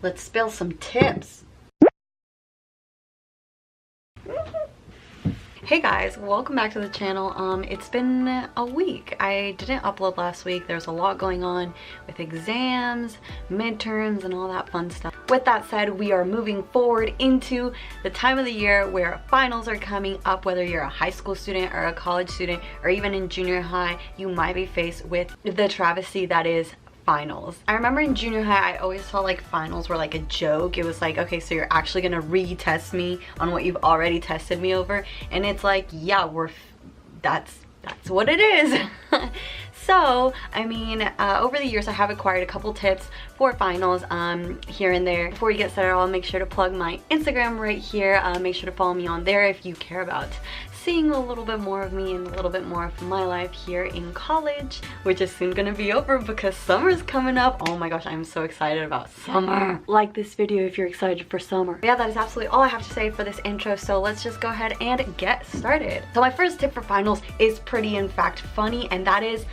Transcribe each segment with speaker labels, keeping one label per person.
Speaker 1: Let's spill some tips. Hey guys, welcome back to the channel. It's been a week. I didn't upload last week. There's a lot going on with exams, midterms, and all that fun stuff. With that said, we are moving forward into the time of the year where finals are coming up. Whether you're a high school student or a college student or even in junior high, you might be faced with the travesty that is finals. I remember in junior high I always felt like finals were like a joke. It was like, okay, so you're actually gonna retest me on what you've already tested me over, and it's like, yeah, that's what it is. So I mean, over the years I have acquired a couple tips for finals here and there. Before you get started, I'll make sure to plug my Instagram right here. Make sure to follow me on there if you care about seeing a little bit more of me and a little bit more of my life here in college, which is soon gonna be over because summer's coming up. Oh my gosh, I'm so excited about summer. Like this video if you're excited for summer. Yeah, that is absolutely all I have to say for this intro, so let's just go ahead and get started. So my first tip for finals is pretty, in fact, funny, and that is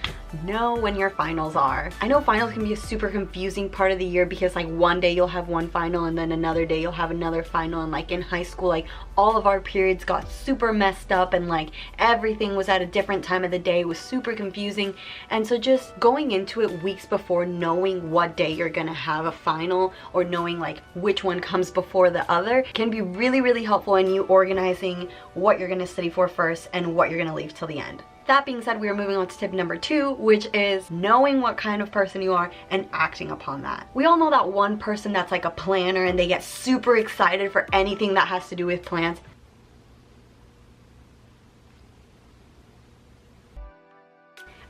Speaker 1: know when your finals are. I know finals can be a super confusing part of the year because like one day you'll have one final and then another day you'll have another final, and like in high school, like all of our periods got super messed up and like everything was at a different time of the day. It was super confusing, and so just going into it weeks before, knowing what day you're gonna have a final or knowing like which one comes before the other can be really helpful in you organizing what you're gonna study for first and what you're gonna leave till the end. That being said, we are moving on to tip number 2, which is knowing what kind of person you are and acting upon that. We all know that one person that's like a planner and they get super excited for anything that has to do with plans.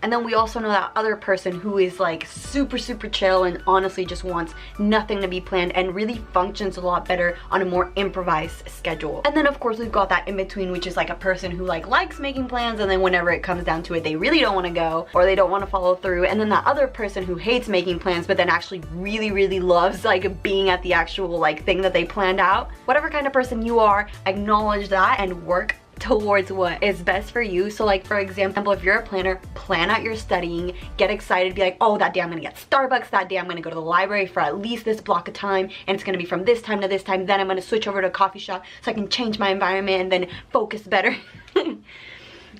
Speaker 1: And then we also know that other person who is like super chill and honestly just wants nothing to be planned and really functions a lot better on a more improvised schedule. And then of course we've got that in between, which is like a person who like likes making plans and then whenever it comes down to it they really don't want to go or they don't want to follow through. And then that other person who hates making plans but then actually really loves like being at the actual like thing that they planned out. Whatever kind of person you are, acknowledge that and work towards what is best for you. So like for example, if you're a planner, plan out your studying, get excited, be like, oh that day I'm gonna get Starbucks, that day I'm gonna go to the library for at least this block of time, and it's gonna be from this time to this time, then I'm gonna switch over to a coffee shop so I can change my environment and then focus better.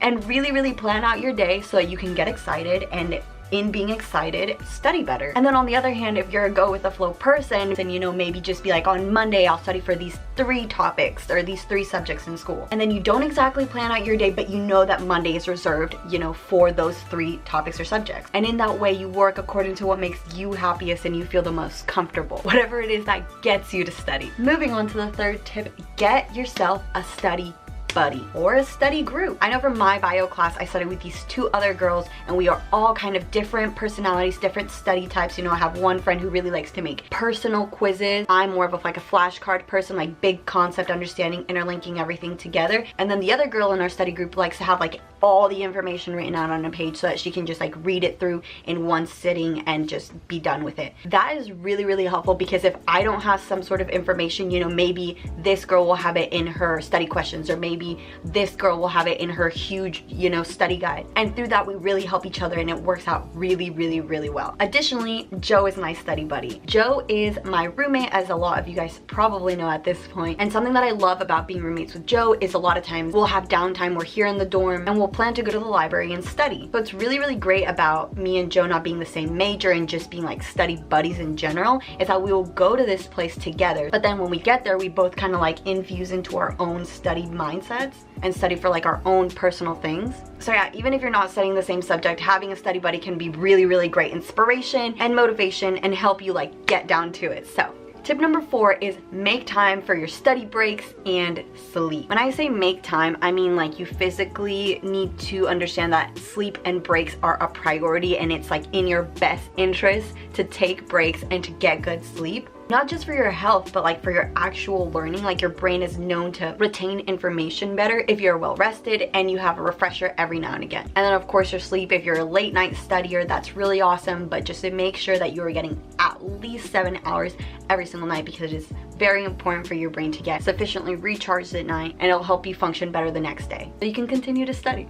Speaker 1: And really plan out your day so that you can get excited, and in being excited, study better. And then on the other hand, if you're a go with the flow person, then you know, maybe just be like, on Monday I'll study for these 3 topics or these 3 subjects in school. And then you don't exactly plan out your day, but you know that Monday is reserved, you know, for those 3 topics or subjects. And in that way you work according to what makes you happiest and you feel the most comfortable. Whatever it is that gets you to study. Moving on to the third tip, get yourself a study buddy or a study group. I know for my bio class I studied with these 2 other girls and we are all kind of different personalities, different study types. You know, I have one friend who really likes to make personal quizzes. I'm more of like a flashcard person, like big concept understanding, interlinking everything together. And then the other girl in our study group likes to have like all the information written out on a page so that she can just like read it through in one sitting and just be done with it. That is really helpful because if I don't have some sort of information, you know, maybe this girl will have it in her study questions, or maybe this girl will have it in her huge, you know, study guide. And through that we really help each other and it works out really well. Additionally, Joe is my study buddy. Joe is my roommate, as a lot of you guys probably know at this point. And something that I love about being roommates with Joe is a lot of times we'll have downtime, we're here in the dorm, and we'll plan to go to the library and study. So it's really great about me and Joe not being the same major and just being like study buddies in general, is that we will go to this place together, but then when we get there we both kind of like infuse into our own study mindsets and study for like our own personal things. So yeah, even if you're not studying the same subject, having a study buddy can be really great inspiration and motivation and help you like get down to it. So tip number 4 is make time for your study breaks and sleep. When I say make time, I mean like you physically need to understand that sleep and breaks are a priority, and it's like in your best interest to take breaks and to get good sleep. Not just for your health, but like for your actual learning. Like your brain is known to retain information better if you're well rested and you have a refresher every now and again. And then of course your sleep, if you're a late night studier, that's really awesome, but just to make sure that you're getting at least 7 hours every single night, because it is very important for your brain to get sufficiently recharged at night, and it'll help you function better the next day so you can continue to study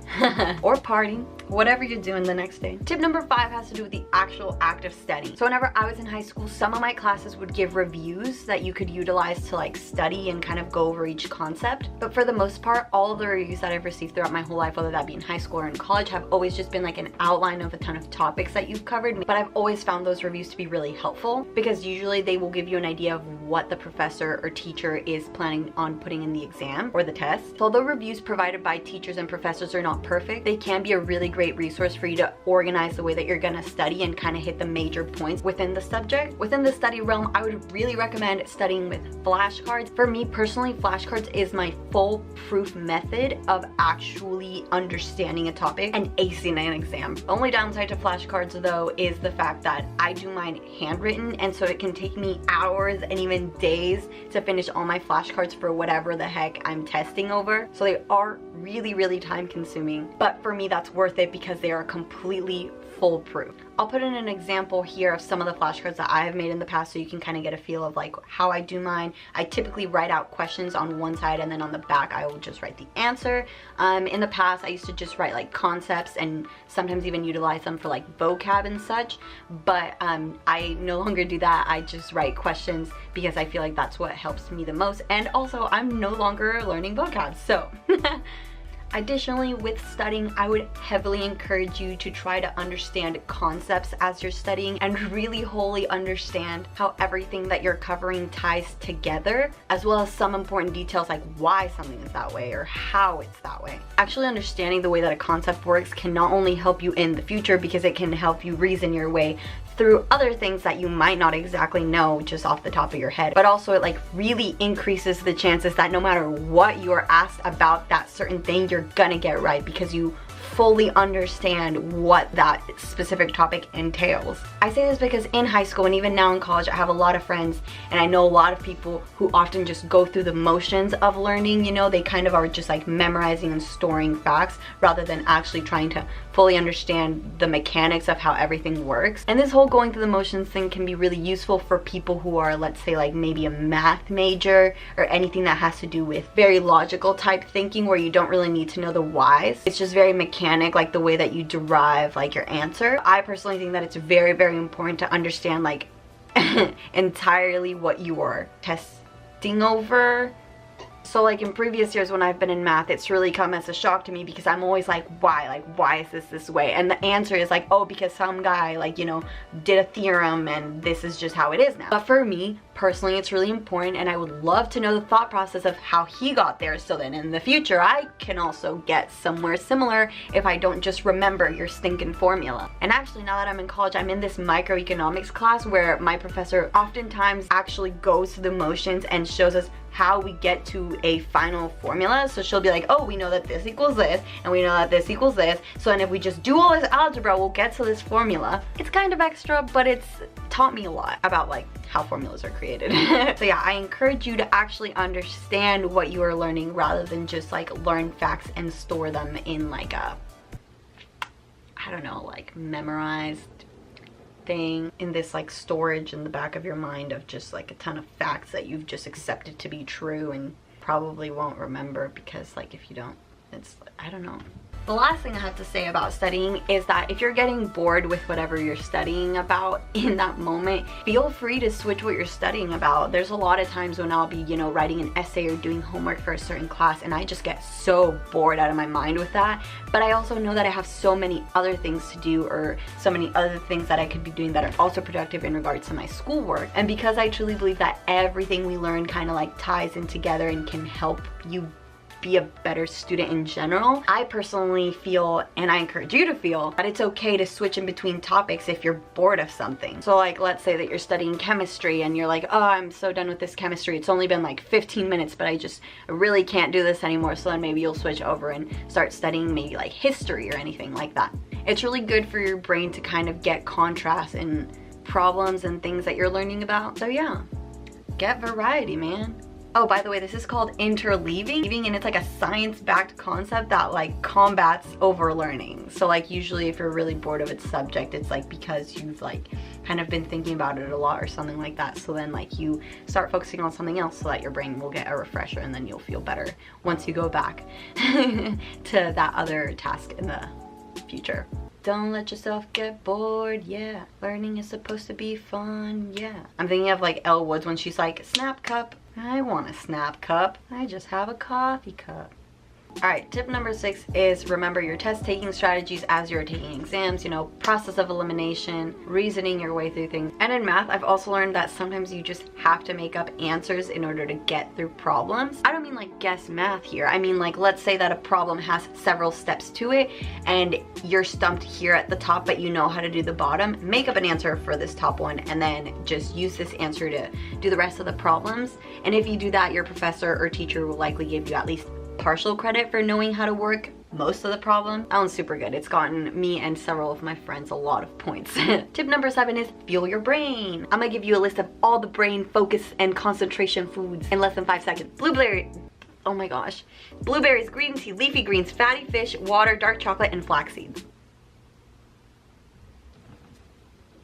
Speaker 1: or party whatever you're doing the next day. Tip number 5 has to do with the actual act of studying. So whenever I was in high school, some of my classes would give reviews that you could utilize to like study and kind of go over each concept. But for the most part, all of the reviews that I've received throughout my whole life, whether that be in high school or in college, have always just been like an outline of a ton of topics that you've covered. But I've always found those reviews to be really helpful because usually they will give you an idea of what the professor or teacher is planning on putting in the exam or the test. So although reviews provided by teachers and professors are not perfect, they can be a really great resource for you to organize the way that you're gonna study and kind of hit the major points within the subject. Within the study realm, I would really recommend studying with flashcards. For me personally, flashcards is my foolproof method of actually understanding a topic and acing an exam. The only downside to flashcards though is the fact that I do mine handwritten, and so it can take me hours and even days to finish all my flashcards for whatever the heck I'm testing over. So they are really time consuming, but for me that's worth it because they are completely foolproof. I'll put in an example here of some of the flashcards that I have made in the past so you can kind of get a feel of like how I do mine. I typically write out questions on one side and then on the back I will just write the answer. In the past I used to just write like concepts and sometimes even utilize them for like vocab and such, but I no longer do that. I just write questions because I feel like that's what helps me the most, and also I'm no longer learning vocab, so additionally, with studying, I would heavily encourage you to try to understand concepts as you're studying and really wholly understand how everything that you're covering ties together, as well as some important details like why something is that way or how it's that way. Actually understanding the way that a concept works can not only help you in the future because it can help you reason your way through other things that you might not exactly know just off the top of your head, but also it like really increases the chances that no matter what you are asked about that certain thing, you're gonna get right because you fully understand what that specific topic entails. I say this because in high school and even now in college, I have a lot of friends and I know a lot of people who often just go through the motions of learning, you know, they kind of are just like memorizing and storing facts rather than actually trying to fully understand the mechanics of how everything works. And this whole going through the motions thing can be really useful for people who are, let's say, like maybe a math major or anything that has to do with very logical type thinking where you don't really need to know the whys. It's just very mechanic, like the way that you derive like your answer. I personally think that it's very important to understand like entirely what you are testing over. So like in previous years when I've been in math, it's really come as a shock to me because I'm always like, why is this way? And the answer is like, oh, because some guy like, you know, did a theorem and this is just how it is now. But for me personally, it's really important and I would love to know the thought process of how he got there, so then in the future I can also get somewhere similar if I don't just remember your stinking formula. And actually, now that I'm in college, I'm in this microeconomics class where my professor oftentimes actually goes through the motions and shows us how we get to a final formula. So she'll be like, oh, we know that this equals this and we know that this equals this, so and if we just do all this algebra, we'll get to this formula. It's kind of extra, but it's taught me a lot about like how formulas are created. So yeah, I encourage you to actually understand what you are learning rather than just like learn facts and store them in like a, I don't know, like memorized thing in this like storage in the back of your mind of just like a ton of facts that you've just accepted to be true and probably won't remember because like if you don't, it's, I don't know. The last thing I have to say about studying is that if you're getting bored with whatever you're studying about in that moment, feel free to switch what you're studying about. There's a lot of times when I'll be, you know, writing an essay or doing homework for a certain class and I just get so bored out of my mind with that. But I also know that I have so many other things to do or so many other things that I could be doing that are also productive in regards to my schoolwork. And because I truly believe that everything we learn kind of like ties in together and can help you be a better student in general, I personally feel, and I encourage you to feel, that it's okay to switch in between topics if you're bored of something. So like, let's say that you're studying chemistry and you're like, oh, I'm so done with this chemistry, it's only been like 15 minutes, but I really can't do this anymore. So then maybe you'll switch over and start studying maybe like history or anything like that. It's really good for your brain to kind of get contrast in problems and things that you're learning about. So yeah, get variety, man. Oh, by the way, this is called interleaving, and it's like a science-backed concept that like combats overlearning. So like usually if you're really bored of its subject, it's like because you've like kind of been thinking about it a lot or something like that. So then like you start focusing on something else so that your brain will get a refresher and then you'll feel better once you go back to that other task in the future. Don't let yourself get bored, yeah. Learning is supposed to be fun, yeah. I'm thinking of like Elle Woods when she's like, snap cup. I want a snap cup. I just have a coffee cup. Alright, tip number 6 is remember your test taking strategies as you're taking exams, you know, process of elimination, reasoning your way through things. And in math, I've also learned that sometimes you just have to make up answers in order to get through problems. I don't mean like guess math here. I mean like, let's say that a problem has several steps to it and you're stumped here at the top, but you know how to do the bottom. Make up an answer for this top one and then just use this answer to do the rest of the problems. And if you do that, your professor or teacher will likely give you at least partial credit for knowing how to work most of the problem. That one's super good. It's gotten me and several of my friends a lot of points. Tip number 7 is fuel your brain. I'm gonna give you a list of all the brain focus and concentration foods in less than 5 seconds. Blueberry, oh my gosh. Blueberries, green tea, leafy greens, fatty fish, water, dark chocolate, and flax seeds.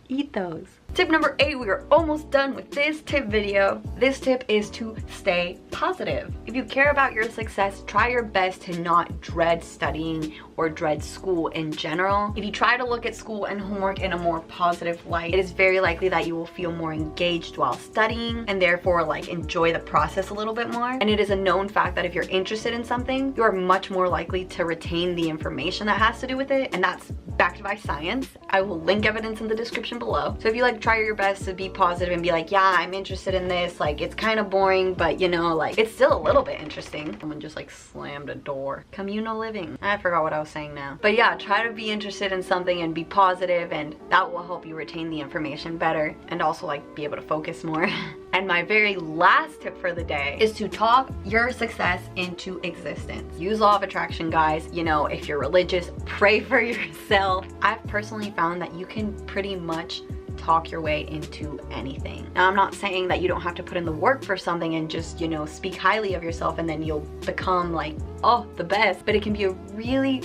Speaker 1: Eat those. Tip number 8, we are almost done with this tip video. This tip is to stay positive. If you care about your success, try your best to not dread studying or dread school in general. If you try to look at school and homework in a more positive light, it is very likely that you will feel more engaged while studying and therefore like enjoy the process a little bit more. And it is a known fact that if you're interested in something, you are much more likely to retain the information that has to do with it, and that's backed by science. I will link evidence in the description below. So if you like try your best to be positive and be like, yeah, I'm interested in this, like it's kind of boring, but you know, like it's still a little bit interesting. Someone just like slammed a door. Communal living. I forgot what I was saying now. But yeah, try to be interested in something and be positive, and that will help you retain the information better and also like be able to focus more. And my very last tip for the day is to talk your success into existence. Use law of attraction, guys. You know, if you're religious, pray for yourself. I've personally found that you can pretty much talk your way into anything. Now, I'm not saying that you don't have to put in the work for something and just, you know, speak highly of yourself and then you'll become like, oh, the best. But it can be a really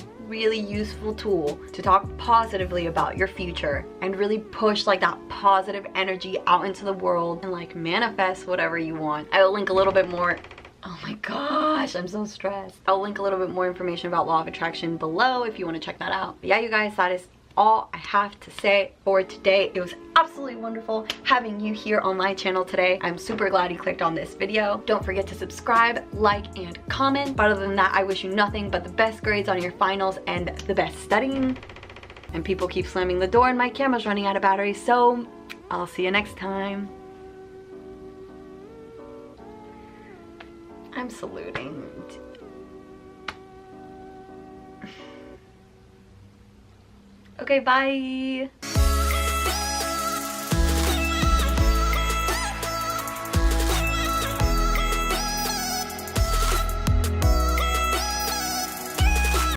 Speaker 1: useful tool to talk positively about your future and really push like that positive energy out into the world and like manifest whatever you want. I will link a little bit more. Oh my gosh, I'm so stressed. I'll link a little bit more information about law of attraction below if you want to check that out. But yeah, you guys, that is all I have to say for today. It was absolutely wonderful having you here on my channel today. I'm super glad you clicked on this video. Don't forget to subscribe, like, and comment. But other than that, I wish you nothing but the best grades on your finals and the best studying. And people keep slamming the door and my camera's running out of battery, so I'll see you next time. I'm saluting. Okay, bye.